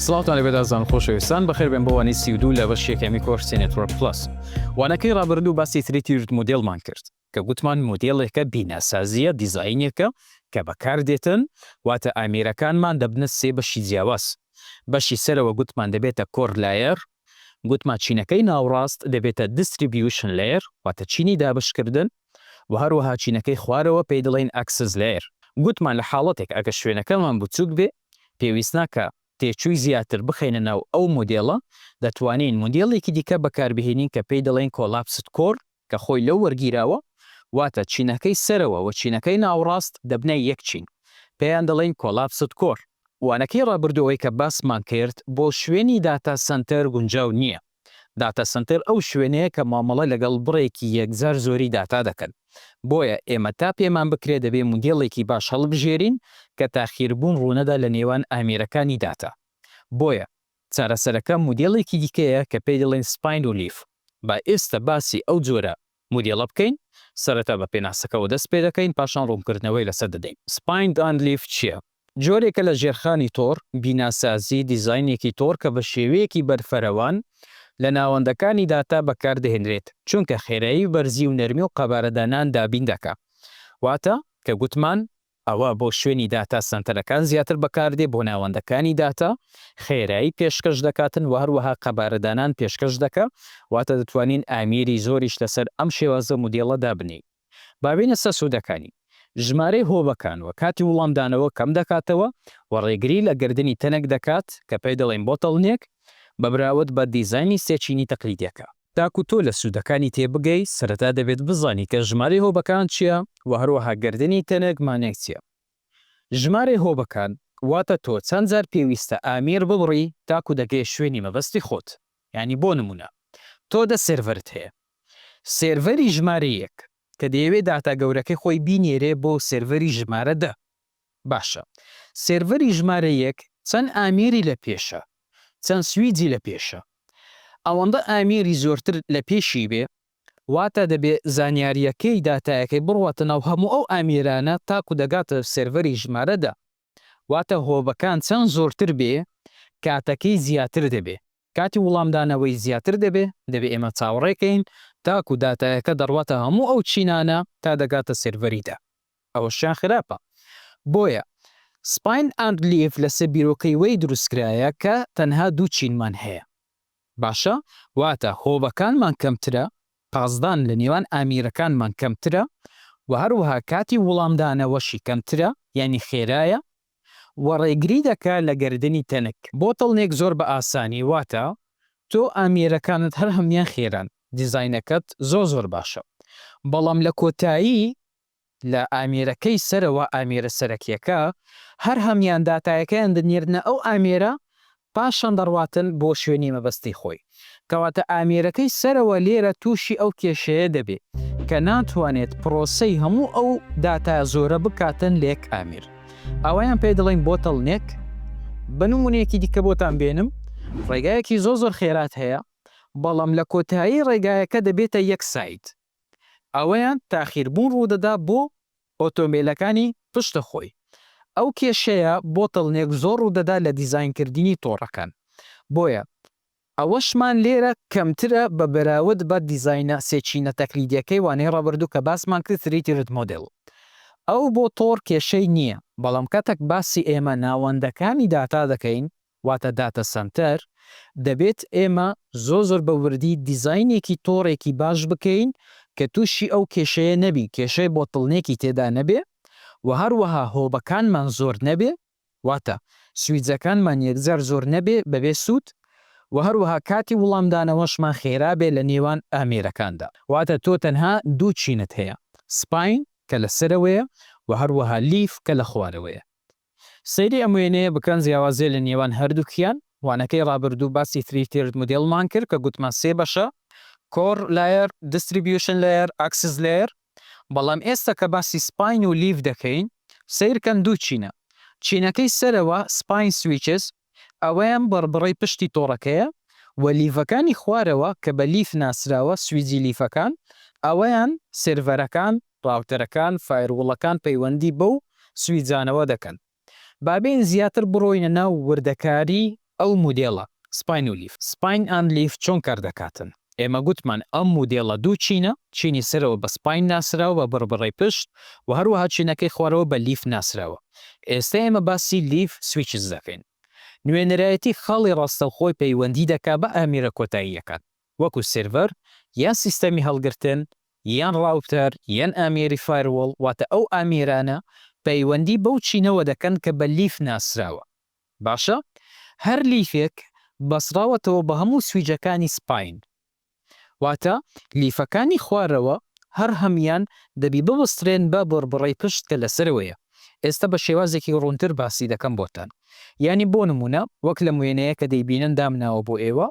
سڵاوتان لەبێت ئازان خۆشەویستان بەخێر بێن بۆ وانەی 32 لە بەشێکەمی کۆرسی نێتوەرک پلەس. وانەکەی ڕابردوو باسی تریتی مۆدێڵمان کرد کە گوتمان مۆدێڵێکە بیناسازیە دیزاینێکە کە بەکاردێتن واتە ئامێرەکانمان دەبنە سێ بەشی جیاواز. بەشی سەرەوە گوتمان دەبێتە کۆر لایر، گوتمان چینەکەی ناوڕاست دەبێتە دیستریبیوشن لایر واتە چینی دابشکردن و هەروەها چینەکەی خوارەوە پێی دەڵێن ئەکسس لایر. گوتمان لە حاڵەتێک ئەگە شوێنەکەمان بچووک بێ پێویست ناکە تێچووی زیاتر بخەینە ناو ئەو مۆدێڵە، دەتوانین مۆدێڵێکی دیکە بەکاربهێنین کە پێی دەڵێن کۆلاپست کۆر کە خۆی لەو وەرگیراوە واتە چینەکەی سەرەوە و چینەکەی ناوڕاست دەبنە یەک چین، پێیان دەڵێن کۆلاپست کۆر. وانەکەی ڕابردووەی کە باسمان کرد بۆ شوێنی داتا سنتەر گونجاو نییە. داتا سنتەر ئەو شوێنەیە کە مامەڵە لەگەڵ بڕێکی یەکجار زۆری داتا دەکەن. بۆیە ئێمە تا پێمان بکرێ دەبێ مۆدێڵێکی باش هەڵبژێرین کە تاخیربوون ڕوونەدا لە نێوان ئامێرەکانی داتا. بۆیە چارەسەرەکە مۆدێڵێکی دیکەیە کە پێی دەڵێن سپاین و لیف. با ئێستا باسی ئەو جۆرە مۆدێڵە بکەین، سەرەتا بە پێناسەکەەوە دەست پێ دەکەین پاشان ڕوونکردنەوەی لەسەر دەدەین. سپاین ئەند لیف چییە؟ جۆرێکە لە ژێرخانی تۆر بیناسازی دیزاینێکی تۆر کە بە شێوەیەکی بەرفەرەوان لە ناوەندەکانی داتا بەکاردەهێنرێت چونکە خێرایی بەرزی و نەرمی و قەبارەدانان دابین دەکا. واتە کە گوتمان ئەوە بۆ شوێنی داتا سنتەرەکان زیاتر بەکاردێ بۆ ناوەندەکانی داتا خێرایی پێشکەش دەکاتن و هەروەها قەبارەدانان پێشکەش دەکە واتە دەتوانین ئامێری زۆریش لەسەر ئەم شێوازە مۆدێڵە دابنی. بابینە سە سوودەکانی. ژمارەی هۆبەکانەوە کاتی وڵامدانەوە کەم دەکاتەوە و ڕێگری لە گردنی تەنەک دەکات کە پێی دەڵێن بۆتەڵنێک بەبراوت بە دیزایانی سێچینی تەقلیدیەکە. تاکو تۆ لە سوودەکانی تێبگەی سەرەتا دەبێت بزانی کە ژمارەی هۆبەکان چییە و هەروەها گردنی تەنەک مانێک چییە. ژمارەی هۆبەکان واتە تۆ چەند جار پێویستە ئامێر ببڕی تاکو دەگەی شوێنی مەبەستی خۆت. یعنی بۆ نمونە تۆ دە سێرڤەرت هەیە، سێرڤەری ژمارە یەک کە دەیەوێت داتا گەورەکەی خۆی بینێرێ بۆ سێرڤەری ژمارە دە. باشە سێرڤەری ژمارە یەک چەند ئامێری لە پێشە، چەند سویجی لە پێشە. ئەوەندە ئامێری زۆرتر لە پێشی بێ واتە دەبێ زانیاریەکەی داتایەکەی بڕواتە ناو هەموو ئەو ئامێرانە تاکو دەگاتە سێرڤەری ژمارەدا. واتە هۆبەکان چەند زۆرتر بێ کاتەکەی زیاتر دەبێ، کاتی وڵامدانەوەی زیاتر دەبێ ئێمە چاوەڕێکەین تاکو داتایەکە دەڕواتە هەموو ئەو چینانە تا دەگاتە سێرڤەریدا. ئەوەشیان خراپە. بۆیە سپاین ئەند لیف لەسەر بیرۆکەی وەی دروستکرایە کە تەنها دوو چینمان هەیە. باشە واتە هۆبەکانمان کەمترە، پازدان لە نێوان ئامێرەکانمان کەمترە و هەروەها کاتی وڵامدانەوەشی کەمترە یعنی خێرایە و ڕێگری دەکا لە گردنی تەنک. بۆتەڵنێک زۆر بە ئاسانی واتە تۆ ئامێرەکانت هەر هەمیان خێران، دیزاینەکەت زۆر باشە، بەڵام لە کۆتایی لە ئامێرەکەی سەرەوە ئامێرە سەرەکیەکە هەر هەمیان داتایەکەیان دەنێرنە ئەو ئامێرە پاشان دەڕواتن بۆ شوێنی مەبەستی خۆی. کەواتە ئامێرەکەی سەرەوە لێرە تووشی ئەو کێشەیە دەبێ کە ناتوانێت پرۆسەی هەموو ئەو داتا زۆرە بکاتن لێک ئامیر. ئەوەیان پێ دەڵێن بۆتەڵنێک. بنمونەیەکی دیکە بۆتان بێنم، ڕێگایەکی زۆر خێرات هەیە بەڵام لە کۆتایی ڕێگایەکە دەبێتە یەک سایت. ئەوەیان تاخیربوون ڕوودەدا بۆ ئۆتۆمبیلەکانی پشتە خۆی. ئەو کێشەیە بۆتەڵنێک زۆر ڕوودەدا لە دیزاینکردنی تۆڕەکان. بۆیە ئەوەشمان لێرە کەمترە بە بەراورد بە دیزاینە سێچینە تەقلیدیەکەی وانەی ڕابردوو کە باسمان کرد تریتی مۆدێڵ. ئەو بۆ تۆڕ کێشەی نییە، بەڵام کاتێک باسی ئێمە ناوەندەکانی داتا دەکەین واتە داتە سنتەر دەبێت ئێمە زۆر بە وردی دیزاینێکی تۆڕێکی باش بکەین کە تووشی ئەو کێشەیە نەبی، کێشەی بۆتڵنێکی تێدا نەبێ و هەروەها هۆبەکانمان زۆر نەبێ واتە سویجەکانمان یەکجار زۆر نەبێ بەبێ سوود و هەروەها کاتی وڵامدانەوەشمان خێرا بێ لە نێوان ئامێرەکاندا. واتە تۆ تەنها دوو چینت هەیە، سپاین کە لە سەرەوەیە و هەروەها لیف کە لە خوارەوەیە. سەیری ئەم وێنەیە بکەن جیاوازێ لە نێوان هەردووکیان. وانەکەی ڕابردوو باسی تریتی مۆدێڵمان کرد کە گوتمان سێ بەشە: کۆر لایر، دیستریبیوشن لایر، ئاکسس لایر. بەڵام ئێستا کە باسی سپاین و لیف دەکەین سیرکەن دوو چینە. چینەکەی سەرەوە سپاین سویچز ئەوەیان بەڕبڕی پشتی تۆڕەکەیە و لیفەکانی خوارەوە کە بە لیف ناسراوە سویجی لیفەکان ئەوەیان سێرڤەرەکان، ڕاوتەرەکان، فایرۆڵەکان پەیوەندی بەو سویجانەوە دەکەن. بابین زیاتر بڕۆینە ناو وردەکاری ئەو مودێڵە سپاین و لیف. سپاین ئان لیف چۆن کاردەکاتن؟ ئێمە گوتمان ئەم مودێڵە دوو چینە، چینی سەرەوە بە سپاین ناسراوە بە بڕبڕی پشت و هەروەها چینەکەی خوارەوە بە لیف ناسراوە. ئێستا ئێمە باسی لیف سویچز دەکەین. نوێنەرایەتی خاڵی ڕاستەوخۆی پەیوەندی دەکا بە ئامێرە کۆتاییەکان وەکو سێرڤەر یان سیستەمی هەڵگرتن یان ڕاوتەر یان ئامێری فایروۆڵ، واتە ئەو ئامێرانە پەیوەندی بەو چینەوە دەکەن کە بە لیف ناسراوە. باشە؟ هەر لیفێک بەسراوەتەوە بە هەموو سویچەکانی سپاین، واتە لیفەکانی خوارەوە هەر هەمیان دەبی ببەسترێن بە بڕبڕی پشت کە لەسەرەوەیە. ئێستا بە شێوازێکی ڕوونتر باسی دەکەم بۆتان. یعنی بۆ نمونە وەک لە موێنەیە کە دەیبینن دامناوە بۆ ئێوە،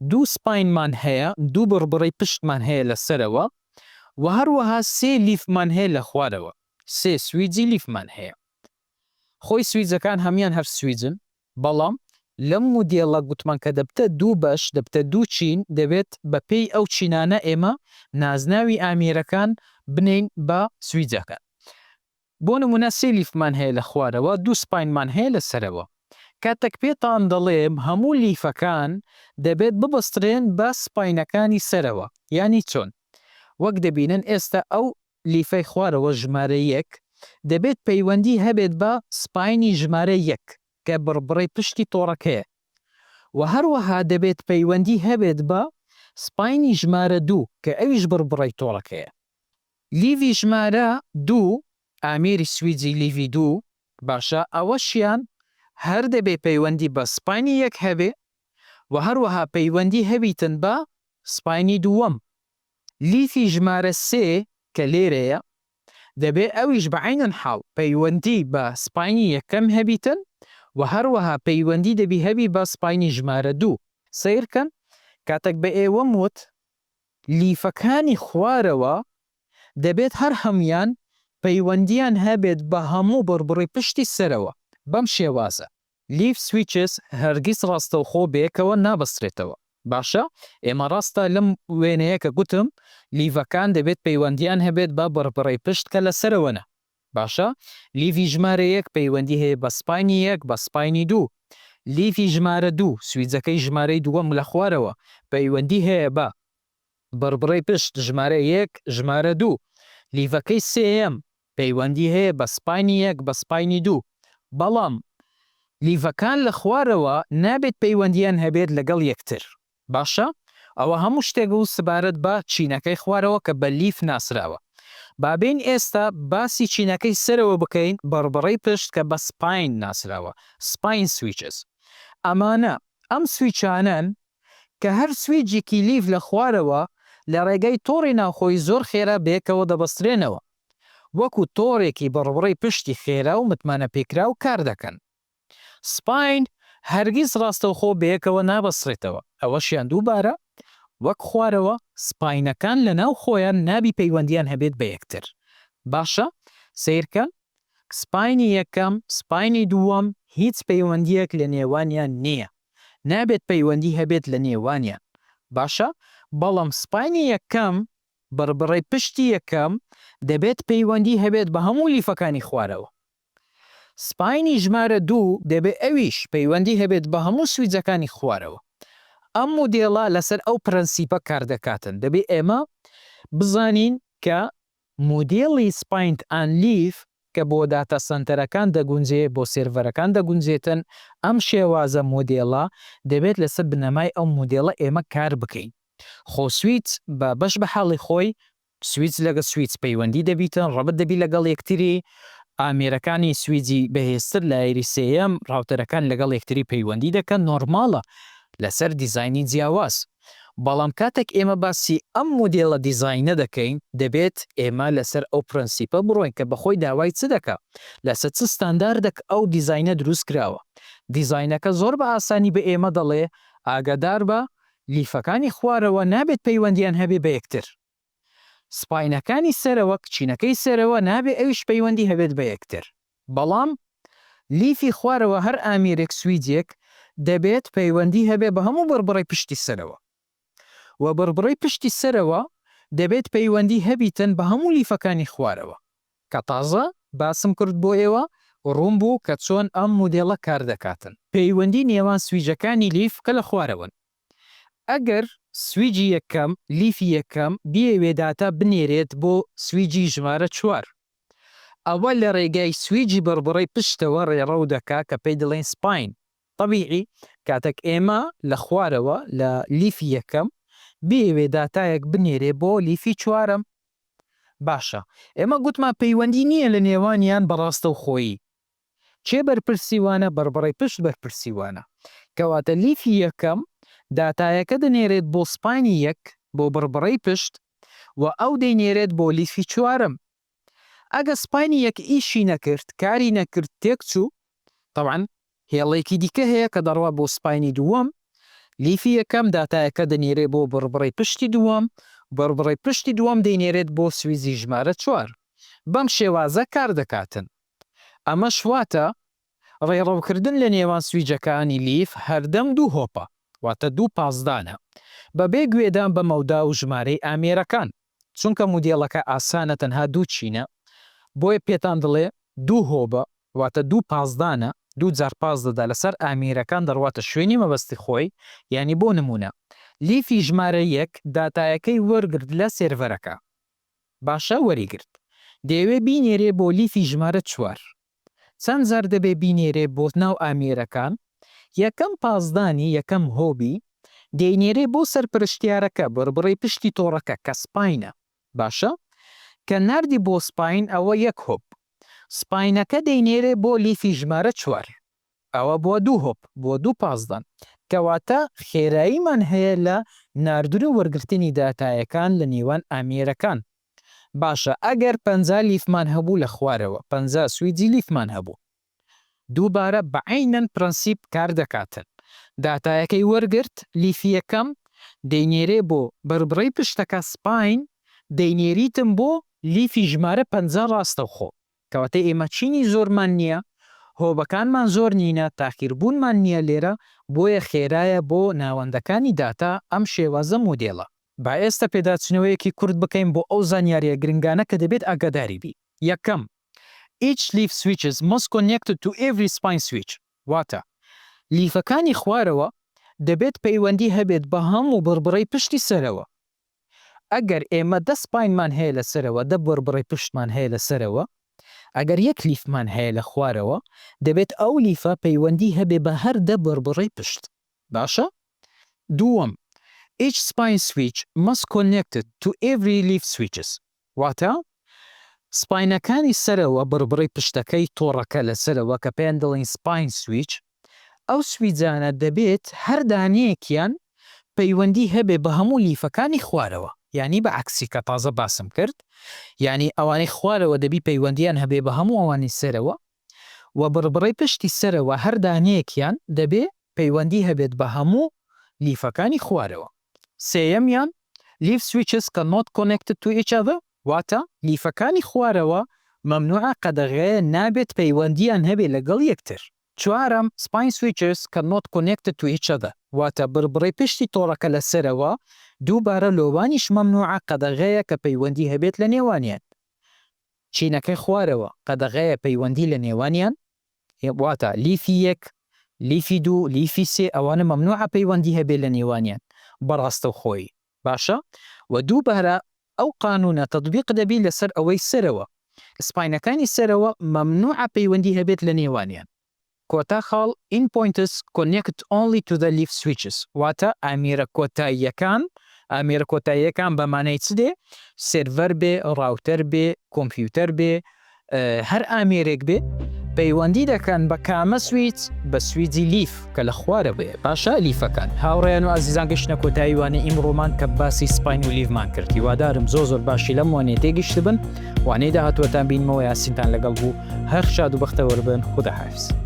دوو سپاینمان هەیە، دوو بڕبڕی پشتمان هەیە لەسەرەوە و هەروەها سێ لیفمان هەیە لە خوارەوە، سێ سویجی لیفمان هەیە. خۆی سویجەکان هەمیان هەر سویجن، بەڵام لەم مودێڵە گوتمان کە دەبتە دوو بەش، دەبتە دوو چین، دەبێت بە پێی ئەو چینانە ئێمە نازناوی ئامێرەکان بنین بە سویجەکان. بۆ نمونە سێ لیفمان هەیە لە خوارەوە، دوو سپاینمان هەیە لەسەرەوە. کاتێک پێتان دەڵێم هەموو لیفەکان دەبێت ببەسترێن بە سپاینەکانی سەرەوە، یانی چۆن؟ وەک دەبینن ئێستا ئەو لیفەی خوارەوە ژمارە 1 دەبێت پەیوەندی هەبێت بە سپاینی ژمارە 1 کە بڕبڕی پشتی تۆڕەکەیە و هەروەها دەبێت پەیوەندی هەبێت بە سپاینی ژمارە 2 کە ئەویش بڕبڕی تۆڕەکەیە. لیڤی ژمارە 2 ئامێری سویجی لیڤی 2 باشە ئەوەشیان هەر دەبێ پەیوەندی بە سپاینی 1 هەبێ و هەروەها پەیوەندی هەبیتن بە سپاینی دووەم. لیفی ژمارە 3 کە لێرەیە دەبێ ئەویش بە عینەن حاڵ پەیوەندی بە سپاینی یەکەم هەبیتن و هەروەها پەیوەندی دەبی هەبی بە سپاینی ژمارە 2. سیرکەن کاتێک بە ئێوەم وت لیفەکانی خوارەوە دەبێت هەر هەمیان پەیوەندیان هەبێت بە هەموو بڕبڕی پشتی سەرەوە. بەم شێوازە لیف سویچز هەرگیز ڕاستەوخۆ بەیەکەوە نابەسترێتەوە. باشە؟ ئێمە ڕاستە لەم وێنەیە کە گوتم لیڤەکان دەبێت پەیوەندیان هەبێت بە بڕبڕی پشت کە لەسەرەوەنە. باشە؟ لیڤی ژمارە 1 پەیوەندی هەیە بە سپاینی 1 بە سپاینی 2. لیڤی ژمارە 2 سویجەکەی ژمارەی دووەم لە خوارەوە پەیوەندی هەیە بە بڕبڕی پشت ژمارە 1 ژمارە 2. لیڤەکەی سێەم پەیوەندی هەیە بە سپاینی 1 بە سپاینی 2. بەڵام لیڤەکان لە خوارەوە نابێت پەیوەندیان هەبێت لەگەڵ یەکتر. باشە؟ ئەوە هەموو شتێک و سبارەت بە چینەکەی خوارەوە کە بە لیف ناسراوە. بابین ئێستا باسی چینەکەی سەرەوە بکەین بڕبڕی پشت کە بە سپاین ناسراوە، سپاین سویچز. ئەمانە ئەم سویچانن کە هەر سویجێکی لیف لە خوارەوە لە ڕێگەی تۆڕی ناوخۆی زۆر خێرا بێکەوە دەبەسترێنەوە، وەکو تۆڕێکی بڕبڕی پشتی خێرا و متمانە پێکرا و کار دەکەن. سپاین هەرگیز ڕاستەوخۆ بەیەکەوە نابەسرێتەوە، ئەوەشیان دووبارە وەک خوارەوە سپاینەکان لە ناو خۆیان نابی پەیوەندیان هەبێت بە یەکتر. باشە؟ سیرکەن سپاینی یەکەم سپاینی دووەم هیچ پەیوەندیەک لە نێوانیان نییە، نابێت پەیوەندی هەبێت لە نێوانیان. باشە؟ بەڵام سپاینی یەکەم بڕبڕی پشتی یەکەم دەبێت پەیوەندی هەبێت بە هەموو لیفەکانی خوارەوە. سپاینی ژمارە 2 دەبێت ئەویش پەیوەندی هەبێت بە هەموو سویجەکانی خوارەوە. ئەم مودێڵە لەسەر ئەو پرەنسیپە کار دەکاتن. دەبێت ئێمە بزانین کە مودێڵی سپاین ئان لیف کە بۆ داتە سەنتەرەکان دەگونجێ بۆ سێرڤەرەکان دەگونجێتن، ئەم شێوازە مودێڵە دەبێت لەسەر بنەمای ئەو مودێڵە ئێمە کار بکەین. خۆ سویچ بە بەش بە حاڵی خۆی سویچ لەگە سویچ پەیوەندی دەبیتن، ڕەبەت دەبی لەگەڵ یەکتری، ئامێرەکانی سویجی بەهێزتر لە ئایری سێیەم ڕاوتەرەکان لەگەڵ یەکتری پەیوەندی دەکەن، نۆرماڵە لەسەر دیزاینی جیاواز. بەڵام کاتێک ئێمە باسی ئەم مودێڵە دیزاینە دەکەین دەبێت ئێمە لەسەر ئەو پرەنسیپە بڕۆین کە بەخۆی داوای چ دەکا، لەسەر چ ستانداردێک ئەو دیزاینە دروست کراوە. دیزاینەکە زۆر بە ئاسانی بە ئێمە دەڵێ ئاگادار بە لیفەکانی خوارەوە نابێت پەیوەندیان هەبێ بە یەکتر. سپاینەکانی سەرەوە کچینەکەی سەرەوە نابێ ئەویش پەیوەندی هەبێت بە یەکتر. بەڵام لیفی خوارەوە هەر ئامێرێک سویجێک دەبێت پەیوەندی هەبێ بە هەموو بڕبڕی پشتی سەرەوە و بڕبڕی پشتی سەرەوە دەبێت پەیوەندی هەبیتن بە هەموو لیفەکانی خوارەوە کە تازە باسم کرد بۆ ئێوە ڕوون بوو کە چۆن ئەم مودێڵە کار دەکاتن. پەیوەندی نێوان سویچەکانی لیف کە لە خوارەوەن. ئەگەر سویجی یەکەم لیفی یەکەم بیەوێ داتا بنێرێت بۆ سویجی ژمارە 4، ئەوە لە ڕێگای سویجی بڕبڕی پشتەوە ڕێڕەو دەکا کە پێی دەڵێن سپاین. طبیعی کاتێک ئێمە لە خوارەوە لە لیفی یەکەم بیەوێ داتایەک بنێرێ بۆ لیفی 4م. باشە، ئێمە گوتمان پەیوەندی نییە لە نێوانیان بەڕاستە و خۆیی. چێ بەرپرسیوانە؟ بەربڕی پشت بەرپرسیوانە. کەواتە لیفی یەکەم داتایەکە دەنێرێت بۆ سپاینی یەک بۆ بڕبڕی پشت و ئەو دەینێرێت بۆ لیفی 4م. ئەگە سپاینی یەک ئیشی نەکرد، کاری نەکرد، تێک چوو، طبعاً هێڵێکی دیکە هەیە کە دەڕوا بۆ سپاینی دووەم. لیفی یەکەم داتایەکە دەنێرێت بۆ بڕبڕی پشتی دووەم، بڕبڕی پشتی دووەم دەینێرێت بۆ سویزی ژمارە 4. بەم شێوازە کار دەکاتن. ئەمە شواتە ڕێڕەوکردن لە نێوان سویجەکانی لیف هەردەم دوو هۆپە، واتە دوو پازدانە، بەبێ گوێدان بە مەودا و ژمارەی ئامێرەکان. چونکە مودێڵەکە ئاسانە تەنها دوو چینە، بۆیە پێتان دڵێ دوو هۆبە، واتە دوو پازدانە، دوو جار پاز دەدا لەسەر ئامێرەکان دەڕواتە شوێنی مەبەستی خۆی. یعنی بۆ نمونە لیفی ژمارە 1 داتایەکەی وەرگرت لە سێرڤەرەکە. باشە، وەریگرت، دەیەوێ بینێرێ بۆ لیفی ژمارە 4. چەند جار دەبێ بینێرێ بۆ ناو ئامێرەکان؟ یەکەم پازدانی یەکەم هۆبی دەینێرێ بۆ سەرپرشتیارەکە بڕبڕی پشتی تۆڕەکە کە سپاینە. باشە، کە ناردی بۆ سپاین ئەوە یەک هۆب. سپاینەکە دەینێرێ بۆ لیفی ژمارە 4، ئەوە بۆ دوو هۆب، بۆ دوو پازدان. کەواتە خێراییمان هەیە لە ناردن و وەرگرتنی داتایەکان لە نێوان ئامێرەکان. باشە، ئەگەر 50 لیفمان هەبوو لە خوارەوە، 50 سویجی لیفمان هەبوو، دووبارە بەعینەن پرەنسیپ کار دەکاتن. داتایەکەی وەرگرت لیفی یەکەم دەینێرێ بۆ بەربڕی پشتەکە سپاین، دەینێریتم بۆ لیفی ژمارە 50 ڕاستەوخۆ. کەواتە ئێمە چینی زۆرمان نییە، هۆبەکانمان زۆر نینە، تاخیربوونمان نییە لێرە، بۆیە خێرایە بۆ ناوەندەکانی داتا ئەم شێوازە مودێڵە. با ئێستا پێداچنەوەیەکی کورت بکەین بۆ ئەو زانیاریە گرنگانە کە دەبێت ئاگاداری بی. یەکەم، each leaf switches must connect to every spine switch. واتە لیفەکانی خوارەوە دەبێت پەیوەندی هەبێت بە هەموو بڕبڕی پشتی سەرەوە. ئەگەر ئێمە 10 سپاینمان هەیە لە سەرەوە، 10 بڕبڕی پشتمان هەیە لە سەرەوە، ئەگەر یەک لیفمان هەیە لە خوارەوە، دەبێت ئەو لیفە پەیوەندی هەبێ بە هەر 10 بڕبڕی پشت. باشە؟ دووەم، each spine switch must connect to every leaf switches. واتە سپاینەکانی سەرەوە بڕبڕی پشتەکەی تۆڕەکە لە سەرەوە کە پێیان دەڵێن سپاین سویچ، ئەو سویجانە دەبێت هەر دانەیەکیان پەیوەندی هەبێ بە هەموو لیفەکانی خوارەوە. یعنی بە عکسی کە تازە باسم کرد، یعنی ئەوانەی خوارەوە دەبی پەیوەندیان هەبێ بە هەموو ئەوانی سەرەوە، و بڕبڕی پشتی سەرەوە هەر دانەیەکیان دەبێ پەیوەندی هەبێت بە هەموو لیفەکانی خوارەوە. سێیەمیان، leaf switches cannot connect to each other. واتە لیفەکانی خوارەوە مەمنوعە قەدەغەیە نابێت پەیوەندیان هەبێ لەگەڵ یەکتر. چوارەم، spine switches cannot connect to each other. واتە بڕبڕی پشتی تۆڕەکە لە سەرەوە دووبارە لۆوانیش مەمنوعە قەدەغەیە کە پەیوەندی هەبێت لە نێوانیان. چینەکەی خوارەوە قەدەغەیە پەیوەندی لە نێوانیان، واتە لیفی یەک، لیفی دوو، لیفی سێ، ئەوانە مەمنوعە پەیوەندی هەبێت لە نێوانیان بەڕاستە خۆی. باشە؟ و دووبارە ئەو قانونە تەطبیق دەبی لەسەر ئەوەی سەرەوە. سپاینەکانی سەرەوە مەمنوعە پەیوەندی هەبێت لە نێوانیان. کۆتا خاڵ in pointers connect only to the leaf switches. واتە ئامێرە کۆتاییەکان بەمانەی چ دێ؟ سێرڤەر بێ، ڕاوتەر بێ، کۆمپیوتەر بێ، هەر ئامێرێک بێ، پەیوەندی دەکەن بە کامە سویچ؟ بە سویجی لیف کە لە خوارە بێ. باشە، لیفەکان. هاوڕێیان و ئازیزان، گەشتە کۆتاییوانە ئیمڕۆمان کە باسی سپاین و لیفمان کرد. هیوادارم زۆر باشی لەم وانەیە تێگەیشت بن. وانەی داهاتووەتان بینمەوە، یاسینتان لەگەڵ بوو. هەر شاد و بەختەوەربن. خوداحافیز.